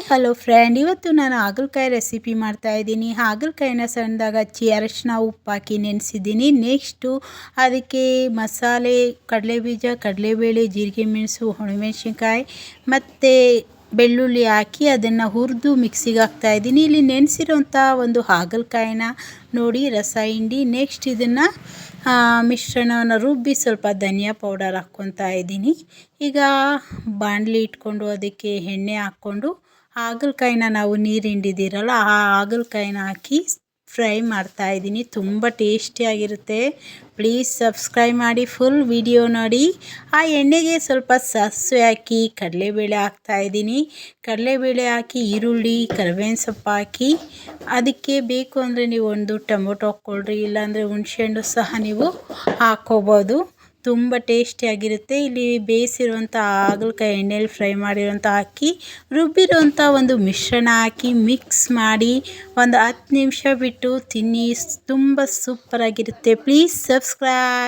Hello friend, ಇವತ್ತು ನಾನು ಹಾಗಲಕಾಯಿ ರೆಸಿಪಿ ಮಾಡ್ತಾ ಇದ್ದೀನಿ. ಹಾಗಲಕಾಯಿನ ಸಣ್ಣದಾಗಿ ಹಚ್ಚಿ ಅರಶಿನ ಉಪ್ಪು ಹಾಕಿ ನೆನೆಸಿದ್ದೀನಿ. ನೆಕ್ಸ್ಟು ಅದಕ್ಕೆ ಮಸಾಲೆ ಕಡಲೆಬೀಜ, ಕಡಲೆಬೇಳೆ, ಜೀರಿಗೆ ಮೆಣಸು, ಒಣಮೆಣಸಿನ್ಕಾಯಿ ಮತ್ತು ಬೆಳ್ಳುಳ್ಳಿ ಹಾಕಿ ಅದನ್ನು ಹುರಿದು ಮಿಕ್ಸಿಗೆ ಹಾಕ್ತಾಯಿದ್ದೀನಿ. ಇಲ್ಲಿ ನೆನೆಸಿರೋಂಥ ಒಂದು ಹಾಗಲಕಾಯಿನ ನೋಡಿ ರಸ ಹಿಂಡಿ ನೆಕ್ಸ್ಟ್ ಇದನ್ನು ಮಿಶ್ರಣವನ್ನು ರುಬ್ಬಿ ಸ್ವಲ್ಪ ಧನಿಯಾ ಪೌಡರ್ ಹಾಕ್ಕೊತಾ ಇದ್ದೀನಿ. ಈಗ ಬಾಣಲಿ ಇಟ್ಕೊಂಡು ಅದಕ್ಕೆ ಎಣ್ಣೆ ಹಾಕ್ಕೊಂಡು ಹಾಗಲಕಾಯಿನ ನಾವು ನೀರು ಹಿಂಡಿದ್ದೀರಲ್ಲ ಆ ಹಾಗಲಕಾಯಿನ ಹಾಕಿ ಫ್ರೈ ಮಾಡ್ತಾಯಿದ್ದೀನಿ. ತುಂಬ ಟೇಸ್ಟಿಯಾಗಿರುತ್ತೆ. ಪ್ಲೀಸ್ ಸಬ್ಸ್ಕ್ರೈಬ್ ಮಾಡಿ, ಫುಲ್ ವಿಡಿಯೋ ನೋಡಿ. ಆ ಎಣ್ಣೆಗೆ ಸ್ವಲ್ಪ ಸಾಸಿವೆ ಹಾಕಿ ಕಡಲೆಬೇಳೆ ಹಾಕ್ತಾಯಿದ್ದೀನಿ. ಕಡಲೆಬೇಳೆ ಹಾಕಿ ಈರುಳ್ಳಿ, ಕರಿಬೇವಿನ ಸೊಪ್ಪು ಹಾಕಿ ಅದಕ್ಕೆ ಬೇಕು ಅಂದರೆ ನೀವು ಒಂದು ಟೊಮೊಟೊ ಹಾಕ್ಕೊಳ್ರಿ, ಇಲ್ಲಾಂದರೆ ಹುಣಸೆಹಣ್ಣು ಸಹ ನೀವು ಹಾಕ್ಕೋಬೋದು. ತುಂಬ ಟೇಸ್ಟಿಯಾಗಿರುತ್ತೆ. ಇಲ್ಲಿ ಬೇಯಿಸಿರುವಂಥ ಹಾಗಲಕಾಯಿ ಎಣ್ಣೆಯಲ್ಲಿ ಫ್ರೈ ಮಾಡಿರೋಂಥ ಹಾಕಿ ರುಬ್ಬಿರೋಂಥ ಒಂದು ಮಿಶ್ರಣ ಹಾಕಿ ಮಿಕ್ಸ್ ಮಾಡಿ ಒಂದು 10 ನಿಮಿಷ ಬಿಟ್ಟು ತಿನ್ನಿ. ತುಂಬ ಸೂಪರಾಗಿರುತ್ತೆ. Please subscribe.